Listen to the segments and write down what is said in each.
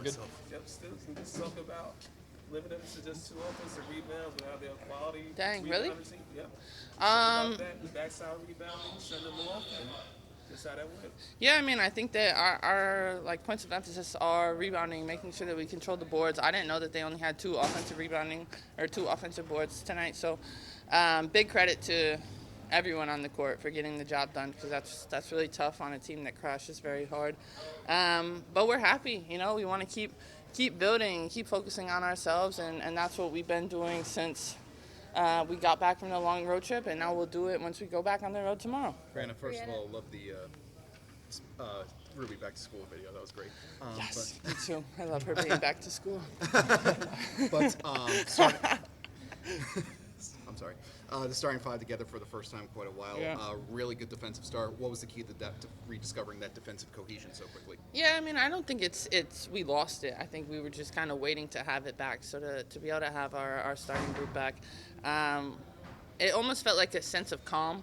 We're good. Yep, still can just talk about limiting them to just 2 offensive rebounds without their quality Dang, really? rebounders. Yep. Talk about Um, that. Backside rebounding, send them off, and just how that went. yeah, I mean, I think that our like points of emphasis are rebounding, making sure that we control the boards. I didn't know that they only had two offensive rebounding or two offensive boards tonight. So, big credit to everyone on the court for getting the job done because that's really tough on a team that crashes very hard. But we're happy, we want to keep building, keep focusing on ourselves, and that's what we've been doing since we got back from the long road trip, and now we'll do it once we go back on the road tomorrow. Breanna, first of all, love the Ruby back to school video. That was great. Yes, me too. I love her being back to school. But I'm sorry. The starting five together for the first time in quite a while. Yeah. Really good defensive start. What was the key to that, to rediscovering that defensive cohesion so quickly? Yeah, I mean, I don't think it's we lost it. I think we were just kind of waiting to have it back. So to be able to have our starting group back, it almost felt like a sense of calm,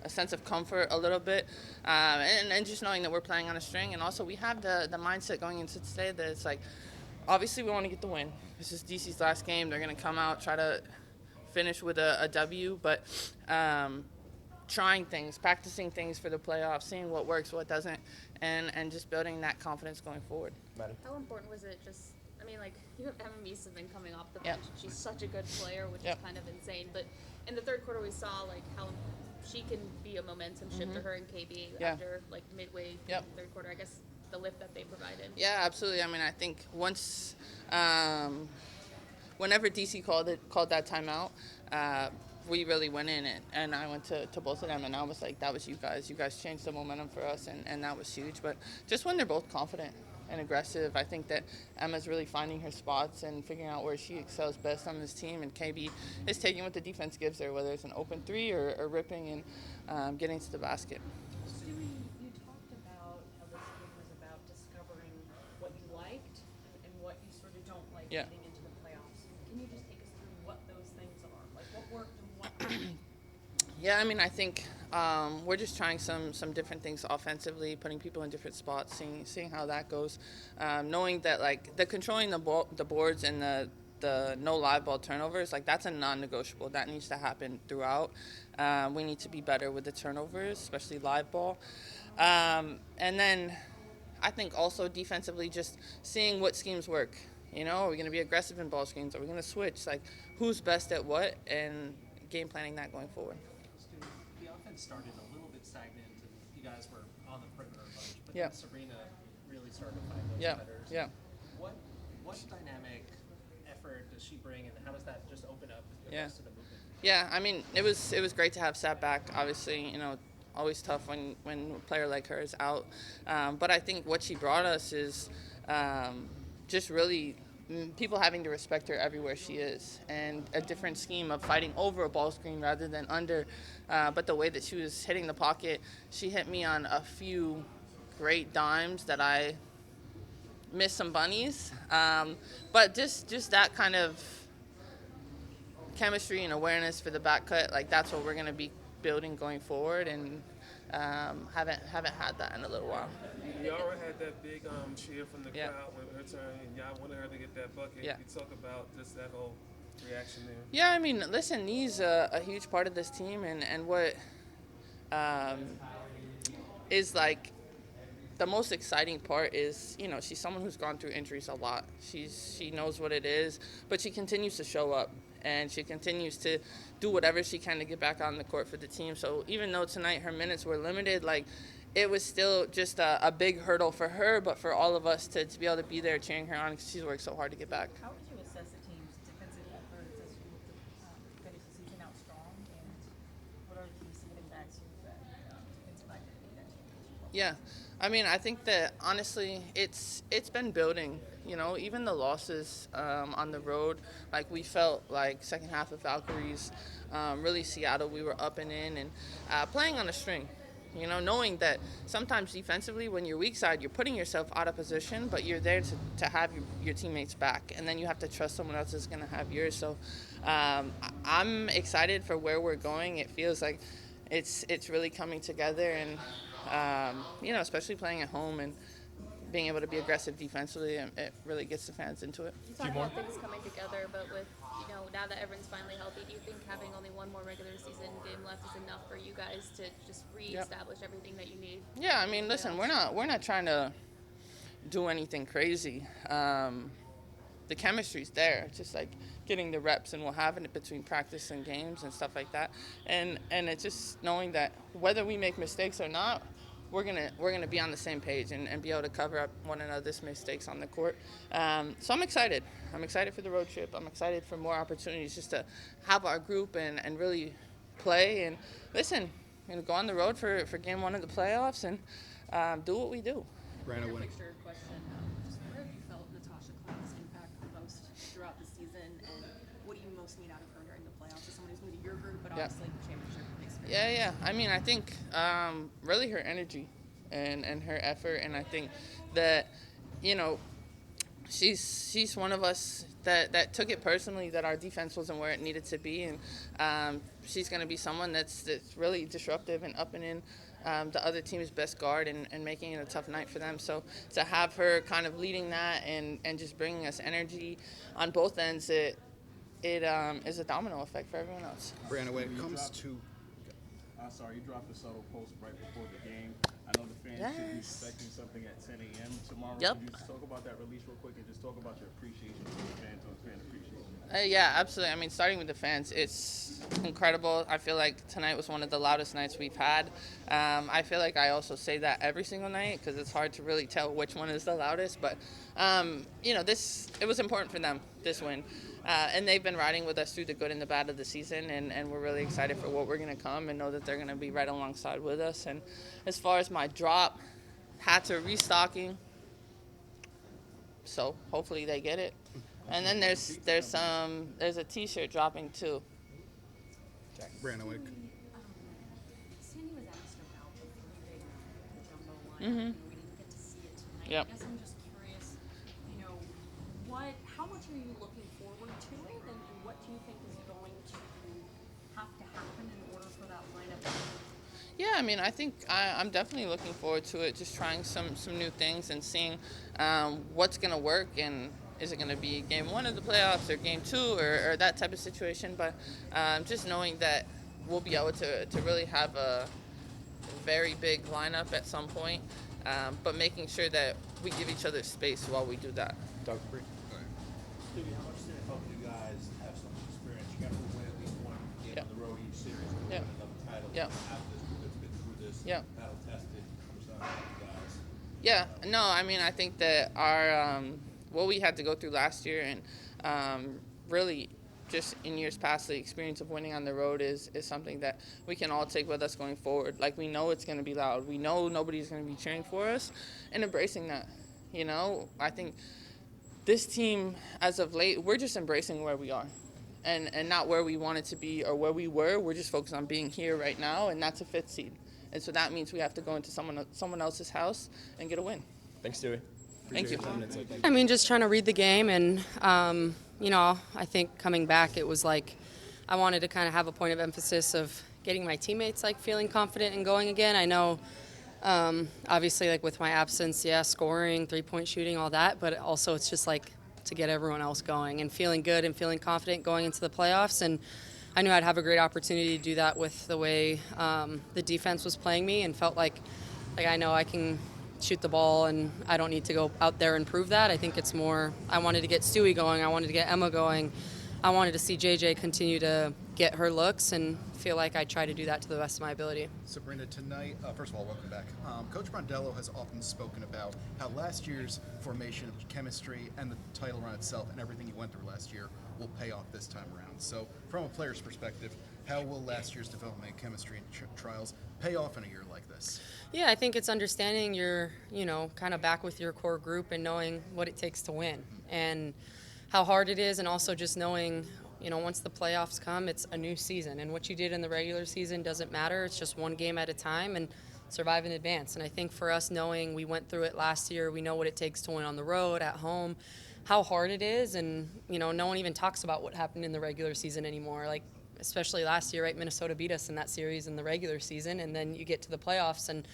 a sense of comfort a little bit, and just knowing that we're playing on a string. And also we have the mindset going into today that it's like, obviously we want to get the win. This is DC's last game. They're going to come out, try to finish with a W, but trying things, practicing things for the playoffs, seeing what works, what doesn't, and just building that confidence going forward. How important was it just, I mean, like, you have Emma Meesseman coming off the bench. She's such a good player, which is kind of insane. But in the third quarter, we saw, like, how she can be a momentum shifter, her and KB, after, like, midway through the third quarter. I guess the lift that they provided. Yeah, absolutely. I mean, I think once whenever DC called that timeout, we really went in it, and I went to both of them, and I was like, that was you guys. You guys changed the momentum for us, and that was huge. But just when they're both confident and aggressive, I think that Emma's really finding her spots and figuring out where she excels best on this team, and KB is taking what the defense gives her, whether it's an open three or ripping and getting to the basket. Stewie, you talked about how this game was about discovering what you liked and what you sort of don't like getting into the playoffs. Can you just take us through what those things are? Like what worked and what didn't? Yeah, I mean, I think we're just trying some different things offensively, putting people in different spots, seeing how that goes. Knowing that, like, the controlling the boards and the no live ball turnovers, like, that's a non-negotiable. That needs to happen throughout. We need to be better with the turnovers, especially live ball. And then I think also defensively, just seeing what schemes work. Are we going to be aggressive in ball screens? Are we going to switch? Like, who's best at what, and game planning that going forward. The offense started a little bit stagnant, and you guys were on the perimeter a bunch, but then Sabrina really started to find those cutters. Yeah. What dynamic effort does she bring, and how does that just open up the rest of the movement? Yeah, I mean, it was great to have Sept back. Obviously, always tough when a player like her is out. But I think what she brought us is just really people having to respect her everywhere she is, and a different scheme of fighting over a ball screen rather than under. But the way that she was hitting the pocket, she hit me on a few great dimes that I missed some bunnies. But just that kind of chemistry and awareness for the back cut, like, that's what we're going to be building going forward, and haven't had that in a little while. Yara had that big cheer from the crowd when her turn, and y'all wanted her to get that bucket. You talk about just that whole reaction there. Yeah, I mean, listen, Nee's a huge part of this team, and what is, like, the most exciting part is, she's someone who's gone through injuries a lot. She knows what it is, but she continues to show up, and she continues to do whatever she can to get back on the court for the team. So even though tonight her minutes were limited, like, it was still just a big hurdle for her, but for all of us to be able to be there cheering her on because she's worked so hard to get back. How would you assess the team's defensive efforts as you look to finish the season out strong, and what are the keys to getting back to that defensive identity that championship? Yeah, I mean, I think that honestly, it's been building. Even the losses on the road, like, we felt like second half of Valkyries, really Seattle, we were up and in and playing on a string. Knowing that sometimes defensively, when you're weak side, you're putting yourself out of position, but you're there to have your teammates back, and then you have to trust someone else is going to have yours. So I'm excited for where we're going. It feels like it's really coming together, and especially playing at home and being able to be aggressive defensively, it really gets the fans into it. You talk about things coming together, but with, now that everyone's finally healthy, do you think having only one more regular season game left is enough for you guys to just reestablish everything that you need? Yeah, I mean, listen, we're not trying to do anything crazy. The chemistry's there. It's just like getting the reps, and we'll have it between practice and games and stuff like that. And it's just knowing that whether we make mistakes or not, we're gonna be on the same page and be able to cover up one another's mistakes on the court. So I'm excited. I'm excited for the road trip. I'm excited for more opportunities just to have our group and really play. And listen, go on the road for game 1 of the playoffs and do what we do. Breanna, when Picture question, just where have you felt Natasha Cloud's impact the most throughout the season, and what do you most need out of her during the playoffs? As someone who's new to your group, but obviously the championship experience. Yeah. I mean, I think really her energy and her effort, and I think that, she's one of us that took it personally that our defense wasn't where it needed to be, and she's going to be someone that's really disruptive and up and in the other team's best guard and making it a tough night for them. So to have her kind of leading that and just bringing us energy on both ends, it is a domino effect for everyone else. Breanna, when it comes to you dropped a subtle post right before the game. I know the fans should be expecting something at 10 a.m. tomorrow. Yep. Could you just talk about that release real quick and just talk about your appreciation for the fans and fan appreciation? Yeah, absolutely. I mean, starting with the fans, it's incredible. I feel like tonight was one of the loudest nights we've had. I feel like I also say that every single night because it's hard to really tell which one is the loudest. But, it was important for them, this win. And they've been riding with us through the good and the bad of the season, and we're really excited for what we're going to come and know that they're going to be right alongside with us. And as far as my drop, hats are restocking, so hopefully they get it. And then there's a T-shirt dropping too. Breanna, when Sandy was asked about the three-big jumbo line. Mhm. We didn't get to see it tonight. Yep. I guess I'm just curious, how much are you looking forward to it, and what do you think is going to have to happen in order for that lineup to Yeah, I mean, I think I'm definitely looking forward to it, just trying some new things and seeing what's going to work, and is it going to be game 1 of the playoffs or game 2 or that type of situation. But just knowing that we'll be able to really have a very big lineup at some point, but making sure that we give each other space while we do that. Doug, Stevie, how much did it help you guys have some experience? You got to win at least one game on the road each series to win another title. Yeah. Have this group that's been through this, battle tested. How much that helped you guys? Yeah, no, I mean, I think that our what we had to go through last year and really just in years past, the experience of winning on the road is something that we can all take with us going forward. Like, we know it's going to be loud. We know nobody's going to be cheering for us, and embracing that. I think this team, as of late, we're just embracing where we are and not where we wanted to be or where we were. We're just focused on being here right now, and that's a 5th seed. And so that means we have to go into someone else's house and get a win. Thanks, Stewie. Thank you. I mean, just trying to read the game, and, I think coming back, it was like I wanted to kind of have a point of emphasis of getting my teammates, feeling confident and going again. I know, obviously, with my absence, scoring, three-point shooting, all that, but also it's just, to get everyone else going and feeling good and feeling confident going into the playoffs. And I knew I'd have a great opportunity to do that with the way the defense was playing me, and felt like I know I can shoot the ball, and I don't need to go out there and prove that. I think it's more I wanted to get Stewie going. I wanted to get Emma going. I wanted to see JJ continue to get her looks, and feel like I try to do that to the best of my ability. Sabrina, tonight, first of all, welcome back. Coach Brondello has often spoken about how last year's formation of chemistry and the title run itself and everything you went through last year will pay off this time around. So from a player's perspective, how will last year's development and chemistry and trials pay off in a year like this? Yeah, I think it's understanding you're, kind of back with your core group and knowing what it takes to win and how hard it is, and also just knowing, once the playoffs come, it's a new season, and what you did in the regular season doesn't matter. It's just one game at a time, and survive in advance. And I think for us, knowing we went through it last year, we know what it takes to win on the road, at home, how hard it is, and, no one even talks about what happened in the regular season anymore. Especially last year, right? Minnesota beat us in that series in the regular season, and then you get to the playoffs, and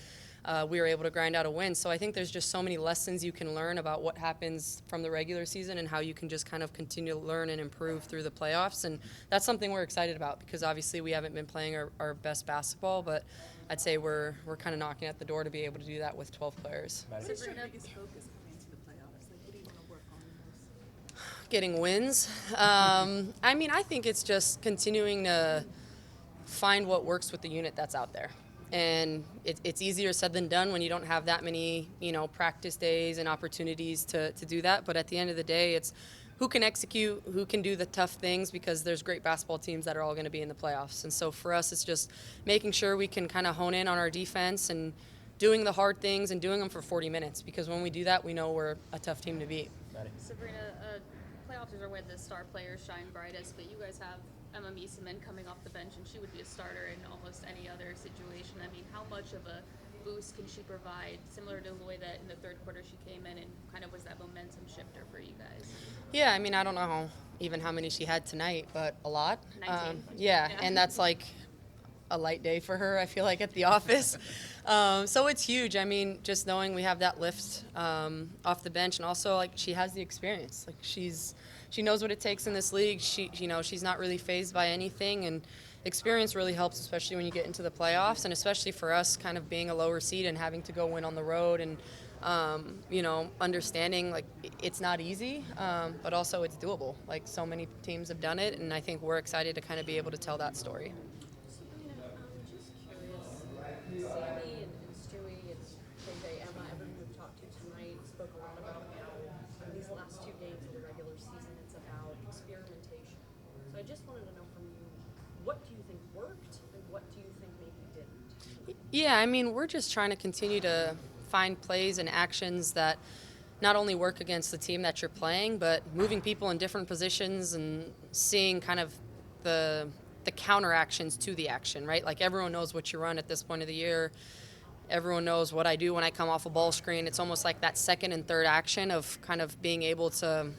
we were able to grind out a win. So I think there's just so many lessons you can learn about what happens from the regular season and how you can just kind of continue to learn and improve through the playoffs. And that's something we're excited about because obviously we haven't been playing our best basketball, but I'd say we're kind of knocking at the door to be able to do that with 12 players. What is your biggest focus coming into the playoffs? Like, what do you want to work on the most? Getting wins. I mean, I think it's just continuing to find what works with the unit that's out there. And it's easier said than done when you don't have that many, practice days and opportunities to do that. But at the end of the day, it's who can execute, who can do the tough things, because there's great basketball teams that are all going to be in the playoffs. And so for us, it's just making sure we can kind of hone in on our defense and doing the hard things and doing them for 40 minutes. Because when we do that, we know we're a tough team to beat. Sabrina, playoffs are when the star players shine brightest, but you guys have Emma Miesemann coming off the bench, and she would be a starter in almost any other situation. I mean, how much of a boost can she provide, similar to the way that in the third quarter she came in and kind of was that momentum shifter for you guys? Yeah, I mean, I don't know how many she had tonight, but a lot. 19. Yeah, and that's like a light day for her, I feel like, at the office. So it's huge. I mean, just knowing we have that lift off the bench, and also like she has the experience. Like she knows what it takes in this league. She's not really fazed by anything, and experience really helps, especially when you get into the playoffs, and especially for us kind of being a lower seed and having to go win on the road, and understanding like it's not easy, but also it's doable. Like so many teams have done it, and I think we're excited to kind of be able to tell that story. Sabrina, I'm just curious. Sammy and Stewie and JJ, Emma, everyone we've talked to tonight spoke a lot about how in these last two games of the regular season, it's about experimentation. So I just wanted to know from you, what do you think worked and what do you think maybe didn't? Yeah, I mean, we're just trying to continue to find plays and actions that not only work against the team that you're playing, but moving people in different positions and seeing kind of the counter actions to the action, right? Like everyone knows what you run at this point of the year. Everyone knows what I do when I come off a ball screen. It's almost like that second and third action of kind of being able to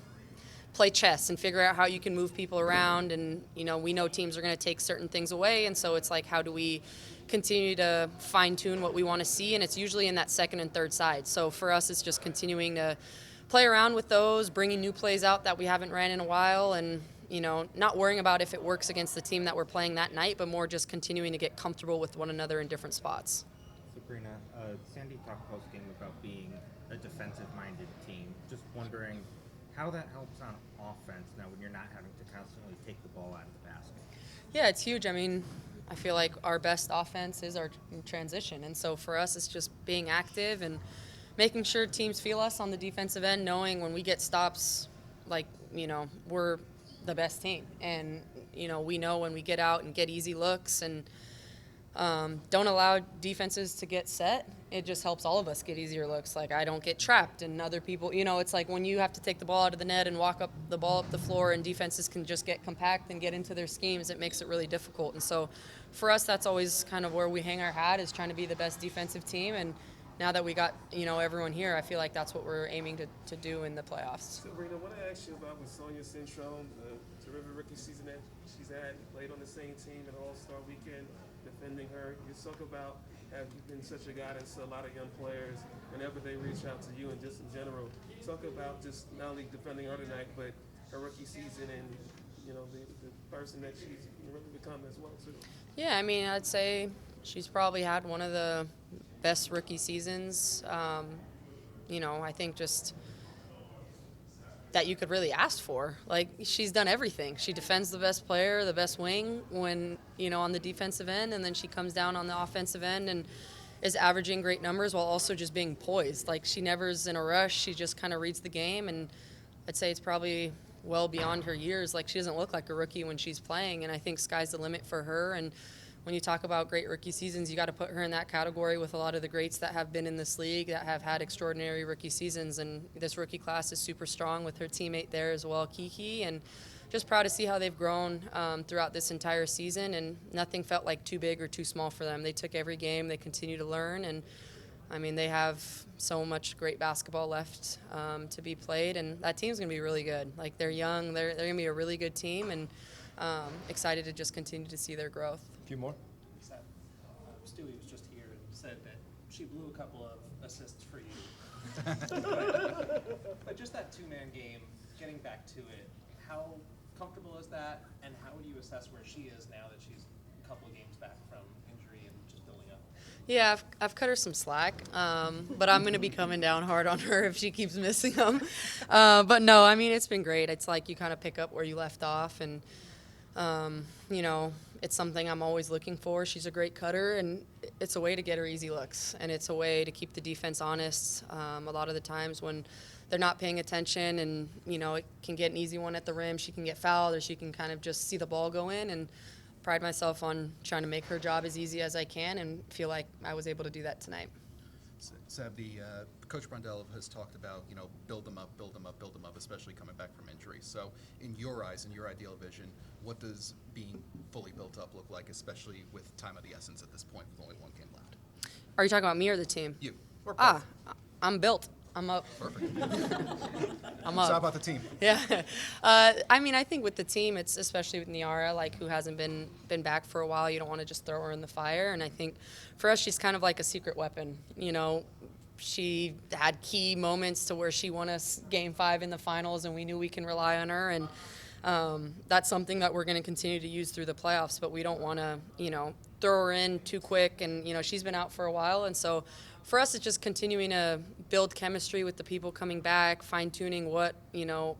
play chess and figure out how you can move people around. And, we know teams are going to take certain things away. And so it's like, how do we continue to fine tune what we want to see? And it's usually in that second and third side. So for us, it's just continuing to play around with those, bringing new plays out that we haven't ran in a while, and not worrying about if it works against the team that we're playing that night, but more just continuing to get comfortable with one another in different spots. Sabrina, Sandy talked post-game about being a defensive-minded team. Just wondering how that helps on offense now when you're not having to constantly take the ball out of the basket. Yeah, it's huge. I mean, I feel like our best offense is our transition. And so for us, it's just being active and making sure teams feel us on the defensive end, knowing when we get stops, like, we're the best team. And, we know when we get out and get easy looks and don't allow defenses to get set, it just helps all of us get easier looks. Like I don't get trapped, and other people, it's like when you have to take the ball out of the net and walk up the ball up the floor, and defenses can just get compact and get into their schemes, it makes it really difficult. And so for us, that's always kind of where we hang our hat, is trying to be the best defensive team. And now that we got, everyone here, I feel like that's what we're aiming to do in the playoffs. Sabrina, I want to ask you about with Sonia Centrone, the terrific rookie season that she's had, played on the same team at All-Star Weekend, defending her. You talk about have you been such a guidance to a lot of young players whenever they reach out to you, and just in general. Talk about just not only defending her tonight, but her rookie season and the person that she's really become as well too. Yeah, I mean, I'd say she's probably had one of the best rookie seasons. I think just that you could really ask for. Like, she's done everything. She defends the best player, the best wing when, on the defensive end, and then she comes down on the offensive end and is averaging great numbers while also just being poised. Like, she never is in a rush. She just kind of reads the game, and I'd say it's probably well beyond her years. Like, she doesn't look like a rookie when she's playing, and I think sky's the limit for her. And when you talk about great rookie seasons, you got to put her in that category with a lot of the greats that have been in this league that have had extraordinary rookie seasons. And this rookie class is super strong with her teammate there as well, Kiki. And just proud to see how they've grown throughout this entire season. And nothing felt like too big or too small for them. They took every game. They continue to learn. And, I mean, they have so much great basketball left to be played. And that team's going to be really good. Like, they're young. They're going to be a really good team. And excited to just continue to see their growth. A few more? Stewie was just here and said that she blew a couple of assists for you. But just that two-man game, getting back to it, how comfortable is that, and how would you assess where she is now that she's a couple of games back from injury and just building up? Yeah, I've cut her some slack, but I'm going to be coming down hard on her if she keeps missing them. But no, I mean, it's been great. It's like you kind of pick up where you left off, and, you know, it's something I'm always looking for. She's a great cutter, and it's a way to get her easy looks, and it's a way to keep the defense honest. A lot of the times when they're not paying attention and, you know, it can get an easy one at the rim, she can get fouled or she can kind of just see the ball go in, and pride myself on trying to make her job as easy as I can and feel like I was able to do that tonight. Seb, Coach Brundello has talked about, you know, build them up, build them up, build them up, especially coming back from injury. So in your eyes, in your ideal vision, what does being fully built up look like, especially with time of the essence at this point with only one game left? Are you talking about me or the team? You. Or both. I'm built. I'm up. Perfect. I'm up. So how about the team? Yeah. I mean, I think with the team, it's especially with Niara, like, who hasn't been back for a while, you don't want to just throw her in the fire. And I think for us, she's kind of like a secret weapon. You know, she had key moments to where she won us Game 5 in the finals, and we knew we can rely on her. And that's something that we're going to continue to use through the playoffs, but we don't want to, you know, throw her in too quick. And, you know, she's been out for a while. And so for us, it's just continuing to build chemistry with the people coming back, fine-tuning what, you know,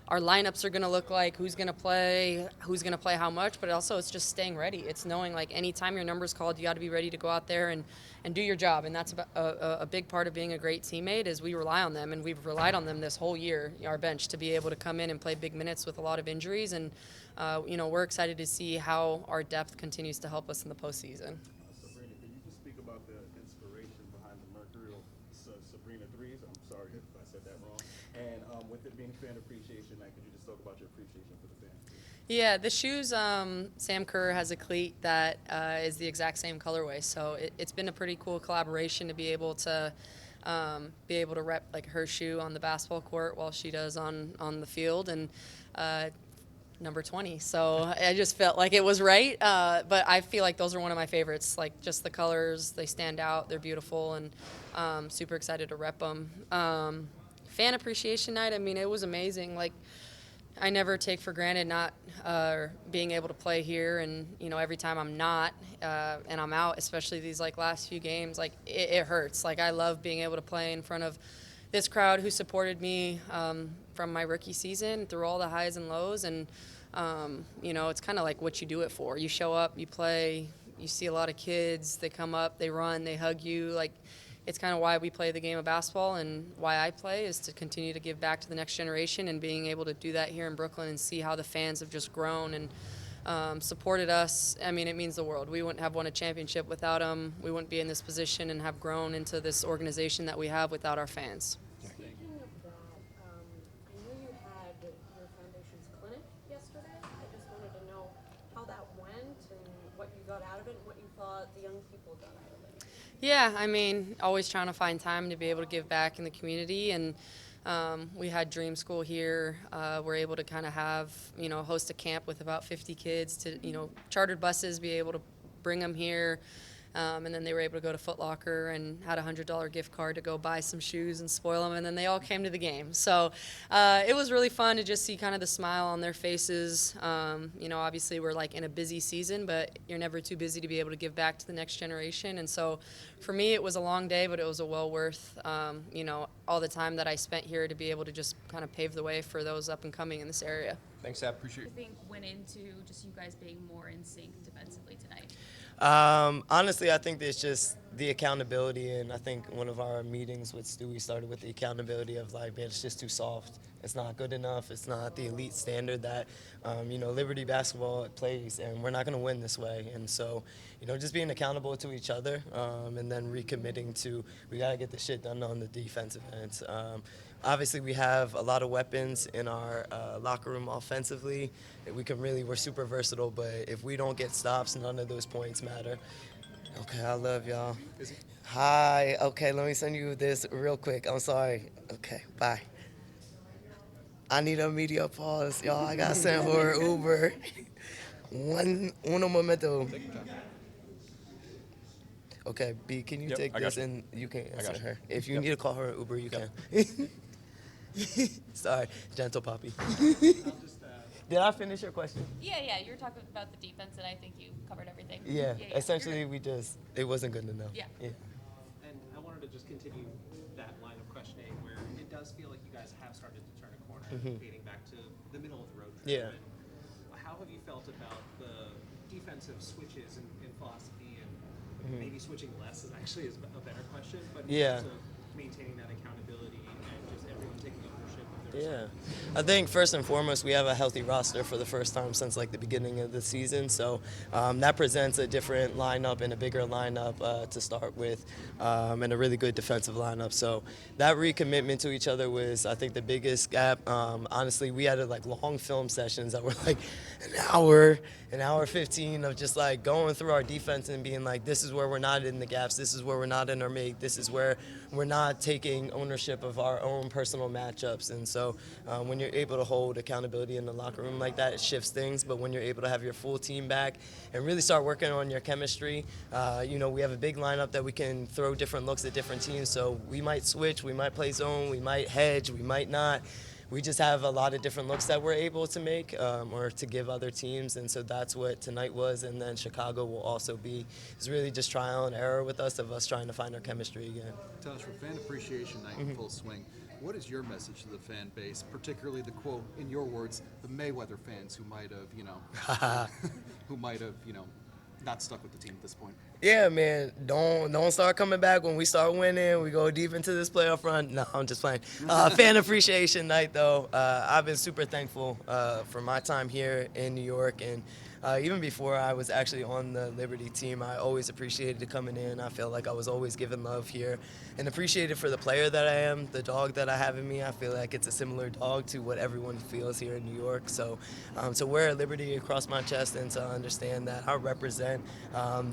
our lineups are going to look like, who's going to play how much, but also it's just staying ready. It's knowing, like, anytime your number's called, you got to be ready to go out there and do your job. And that's a big part of being a great teammate is we rely on them, and we've relied on them this whole year, our bench, to be able to come in and play big minutes with a lot of injuries. And, you know, we're excited to see how our depth continues to help us in the postseason. Sabrina, can you just speak about the inspiration behind the Mercurial Sabrina threes? I'm sorry if I said that wrong. And with it being Fan Appreciation Night, could you just talk about your appreciation for the fans? Yeah, the shoes, Sam Kerr has a cleat that is the exact same colorway. So it's been a pretty cool collaboration to be able to rep, like, her shoe on the basketball court while she does on the field. And number 20. So I just felt like it was right. But I feel like those are one of my favorites. Like, just the colors, they stand out, they're beautiful, and super excited to rep them. Fan Appreciation Night, I mean, it was amazing. Like, I never take for granted not being able to play here, and, you know, every time I'm not and I'm out, especially these, like, last few games, like, it hurts. Like, I love being able to play in front of this crowd who supported me from my rookie season through all the highs and lows, and you know, it's kind of like what you do it for. You show up, you play, you see a lot of kids, they come up, they run, they hug you. Like, it's kind of why we play the game of basketball, and why I play is to continue to give back to the next generation, and being able to do that here in Brooklyn and see how the fans have just grown and supported us. I mean, it means the world. We wouldn't have won a championship without them. We wouldn't be in this position and have grown into this organization that we have without our fans. Speaking of that, I know you had your foundation's clinic yesterday. I just wanted to know how that went and what you got out of it and what you thought the young people got out of it. Yeah, I mean, always trying to find time to be able to give back in the community, and we had Dream School here. We're able to kind of have, you know, host a camp with about 50 kids to, you know, chartered buses, be able to bring them here. And then they were able to go to Foot Locker and had a $100 gift card to go buy some shoes and spoil them, and then they all came to the game. So it was really fun to just see kind of the smile on their faces. You know, obviously we're, like, in a busy season, but you're never too busy to be able to give back to the next generation. And so for me, it was a long day, but it was a well worth, you know, all the time that I spent here to be able to just kind of pave the way for those up and coming in this area. Thanks, Seb. Appreciate it. I think went into just you guys being more in sync defensively tonight. Honestly, I think it's just the accountability, and I think one of our meetings with Stewie started with the accountability of, like, man, it's just too soft. It's not good enough. It's not the elite standard that, you know, Liberty basketball plays, and we're not going to win this way. And so, you know, just being accountable to each other, and then recommitting to, we got to get the shit done on the defensive ends. Obviously, we have a lot of weapons in our locker room offensively. We're super versatile, but if we don't get stops, none of those points matter. Okay, I love y'all. Hi. Okay, let me send you this real quick. I'm sorry. Okay, bye. I need a media pause, y'all. I got sent for Uber. Uno momento. Okay, B, can you Yep, take I got this you. and you can answer got you. her. If you Yep. need to call her an Uber, you Yep. can. Sorry, gentle puppy. I'll just, Did I finish your question? Yeah. You were talking about the defense, and I think you covered everything. Yeah, You're essentially good. it wasn't good enough. Yeah. and I wanted to just continue that line of questioning where it does feel like you guys have started to turn a corner, dating back to the middle of the road trip. Yeah. And how have you felt about the defensive switches in philosophy, and maybe switching less is actually a better question, but in Yeah. terms of maintaining that accountability and just everyone taking ownership of their Yeah, I think first and foremost we have a healthy roster for the first time since like the beginning of the season, so that presents a different lineup and a bigger lineup to start with, and a really good defensive lineup. So that recommitment to each other was, I think, the biggest gap. Honestly, we had like long film sessions that were like an hour 15 of just like going through our defense and being like, this is where we're not in the gaps, this is where we're not in our make, this is where we're not taking ownership of our own personal matchups. And so when you're able to hold accountability in the locker room like that, it shifts things. But when you're able to have your full team back and really start working on your chemistry, we have a big lineup that we can throw different looks at different teams. So we might switch, we might play zone, we might hedge, we might not. We just have a lot of different looks that we're able to make or to give other teams, and so that's what tonight was. And then Chicago will also be. It's really just trial and error with us of us trying to find our chemistry again. Natasha, Fan Appreciation Night in full swing. What is your message to the fan base, particularly the quote, in your words, the Mayweather fans who might have, not stuck with the team at this point? Yeah, man, don't start coming back when we start winning. We go deep into this playoff run. No, I'm just playing. Fan Appreciation Night, though. I've been super thankful for my time here in New York, and even before I was actually on the Liberty team, I always appreciated coming in. I felt like I was always given love here and appreciated for the player that I am, the dog that I have in me. I feel like it's a similar dog to what everyone feels here in New York. So to wear Liberty across my chest and to understand that I represent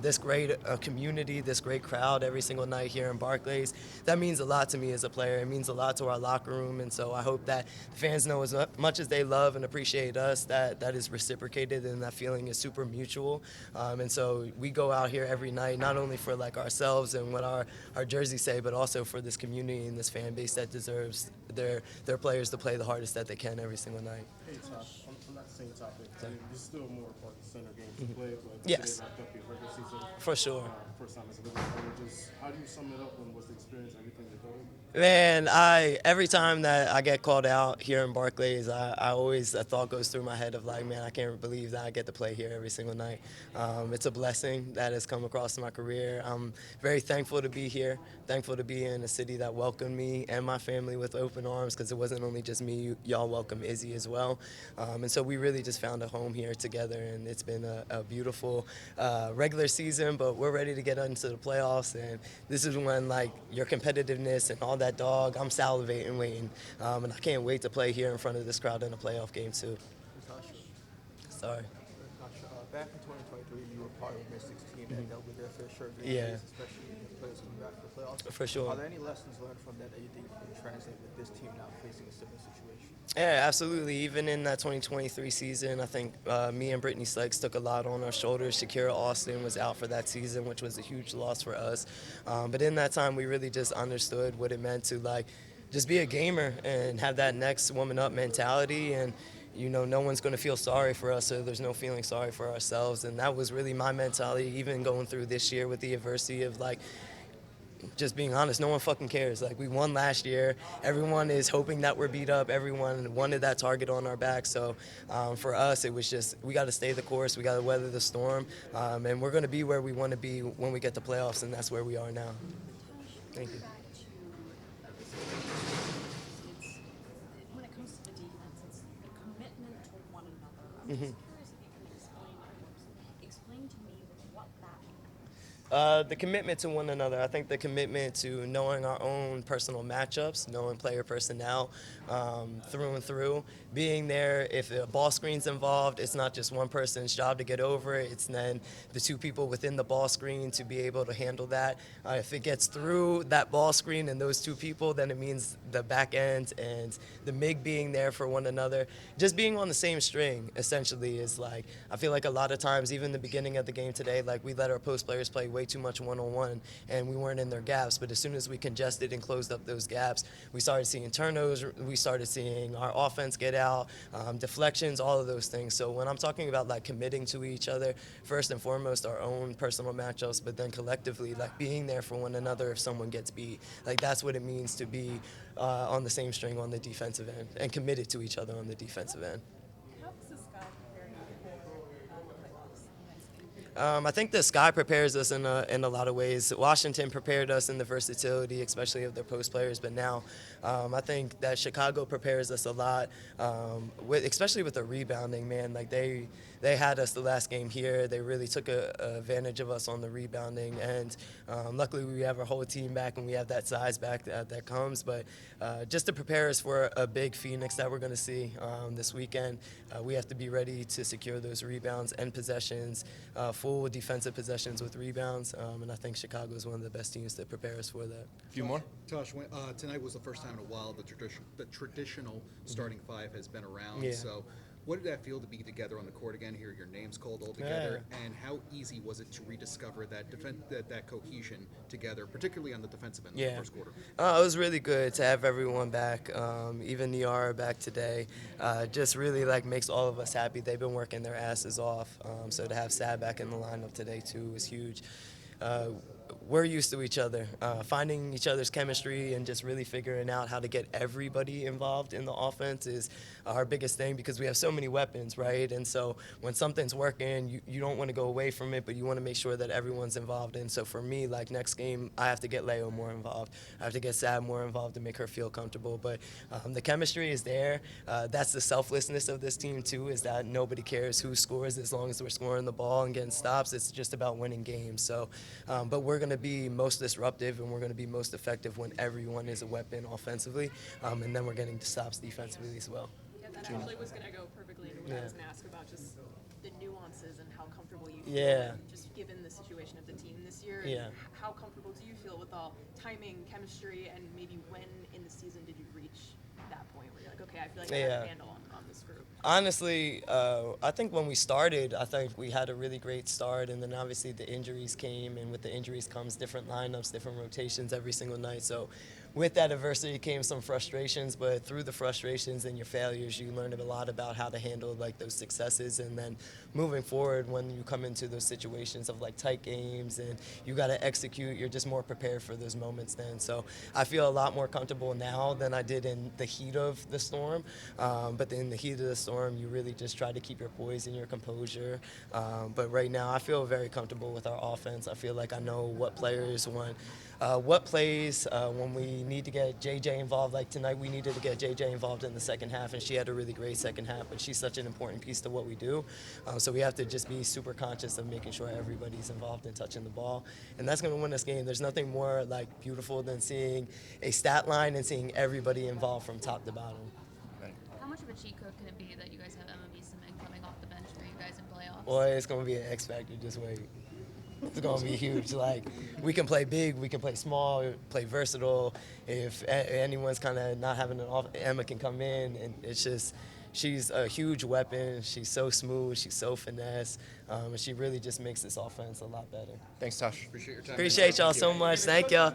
this great community, this great crowd every single night here in Barclays, that means a lot to me as a player. It means a lot to our locker room, and so I hope that the fans know as much as they love and appreciate us, that is reciprocated and that feeling is super mutual. And so we go out here every night, not only for like ourselves and what our jerseys say, but also for this community and this fan base that deserves their players to play the hardest that they can every single night. Hey, Tosh, on that same topic, I mean, there's still more important center games to play, but Yes. today wrapped up your regular season. For sure. First time as a Liberty player. Just how do you sum it up, and what's the experience, everything you're doing? Man, every time that I get called out here in Barclays, a thought goes through my head of like, man, I can't believe that I get to play here every single night. It's a blessing that has come across my career. I'm very thankful to be here, thankful to be in a city that welcomed me and my family with open arms, because it wasn't only just me, y'all welcomed Izzy as well. And so we really just found a home here together, and it's been a beautiful regular season, but we're ready to get into the playoffs, and this is when like your competitiveness and all that dog, I'm salivating waiting, and I can't wait to play here in front of this crowd in a playoff game too. Natasha, Sorry. back in 2023, you were part of the Mystics team that dealt with their fair share of Yeah. injuries, especially the players coming back for the playoffs. For sure. Are there any lessons learned from that you think you can translate with this team now facing a similar situation? Yeah, absolutely. Even in that 2023 season, I think me and Brittany Sykes took a lot on our shoulders. Shakira Austin was out for that season, which was a huge loss for us. But in that time, we really just understood what it meant to like just be a gamer and have that next woman up mentality. And no one's going to feel sorry for us, so there's no feeling sorry for ourselves. And that was really my mentality, even going through this year with the adversity of like, just being honest, no one fucking cares. Like, we won last year. Everyone is hoping that we're beat up. Everyone wanted that target on our back. So for us, it was just, we got to stay the course. We got to weather the storm. And we're going to be where we want to be when we get to playoffs, and that's where we are now. Thank you. When it comes to the defense, it's the commitment to one another. I'm just curious if you can explain to me what that means. The commitment to one another. I think the commitment to knowing our own personal matchups, knowing player personnel through and through, being there. If a ball screen's involved, it's not just one person's job to get over it. It's then the two people within the ball screen to be able to handle that. If it gets through that ball screen and those two people, then it means the back end and the MIG being there for one another. Just being on the same string, essentially, is like, I feel like a lot of times, even the beginning of the game today, like we let our post players play way way too much one-on-one, and we weren't in their gaps. But as soon as we congested and closed up those gaps, we started seeing turnovers, we started seeing our offense get out, deflections, all of those things. So when I'm talking about like committing to each other, first and foremost, our own personal matchups, but then collectively, like being there for one another if someone gets beat. Like that's what it means to be on the same string on the defensive end and committed to each other on the defensive end. How does the Sky prepare you for the playoffs next game? I think the Sky prepares us in a lot of ways. Washington prepared us in the versatility, especially of their post players, but now I think that Chicago prepares us a lot, especially with the rebounding, man. Like they had us the last game here. They really took advantage of us on the rebounding, and luckily we have our whole team back and we have that size back that comes. But just to prepare us for a big Phoenix that we're going to see this weekend, we have to be ready to secure those rebounds and possessions, full defensive possessions with rebounds, and I think Chicago is one of the best teams to prepare us for that. A few more? Tosh, tonight was the first time in a while the traditional starting five has been around. Yeah. So what did that feel to be together on the court again, hear your names called all together, and how easy was it to rediscover that cohesion together, particularly on the defensive end in the first quarter? It was really good to have everyone back, even Niara back today. Just really like makes all of us happy. They've been working their asses off, so to have Sad back in the lineup today too was huge. We're used to each other, finding each other's chemistry and just really figuring out how to get everybody involved in the offense is our biggest thing because we have so many weapons, right? And so when something's working, you don't want to go away from it, but you want to make sure that everyone's involved. And so for me, like next game, I have to get Leo more involved. I have to get Sad more involved to make her feel comfortable. But the chemistry is there. That's the selflessness of this team too, is that nobody cares who scores as long as we're scoring the ball and getting stops. It's just about winning games. So, but we're going to be most disruptive and we're going to be most effective when everyone is a weapon offensively, and then we're getting stops defensively as well. Yeah, that actually was going to go perfectly into what I was going to ask about, just the nuances and how comfortable you feel, just given the situation of the team this year. Yeah. How comfortable do you feel with all timing, chemistry, and maybe when in the season did you reach that point where you're like, okay, I feel like I have a handle on this group? Honestly, I think when we started, I think we had a really great start, and then obviously the injuries came, and with the injuries comes different lineups, different rotations every single night. So with that adversity came some frustrations, but through the frustrations and your failures, you learn a lot about how to handle like those successes, and then moving forward when you come into those situations of like tight games and you got to execute, you're just more prepared for those moments then. So I feel a lot more comfortable now than I did in the heat of the storm, but in the heat of the storm, you really just try to keep your poise and your composure. But right now, I feel very comfortable with our offense. I feel like I know what players want, what plays when we need to get JJ involved. Like tonight, we needed to get JJ involved in the second half, and she had a really great second half, but she's such an important piece to what we do. So we have to just be super conscious of making sure everybody's involved in touching the ball, and that's going to win this game. There's nothing more like beautiful than seeing a stat line and seeing everybody involved from top to bottom. How much of a cheat code can it be that you guys have Emma Bieseman coming off the bench for you guys in playoffs? Boy, it's going to be an X factor. Just wait. It's going to be huge. Like, we can play big, we can play small, play versatile. If anyone's kind of not having an off, Emma can come in, and it's just, she's a huge weapon. She's so smooth, she's so finesse, and she really just makes this offense a lot better. Thanks, Tosh. Appreciate your time. Appreciate y'all so much. Thank y'all.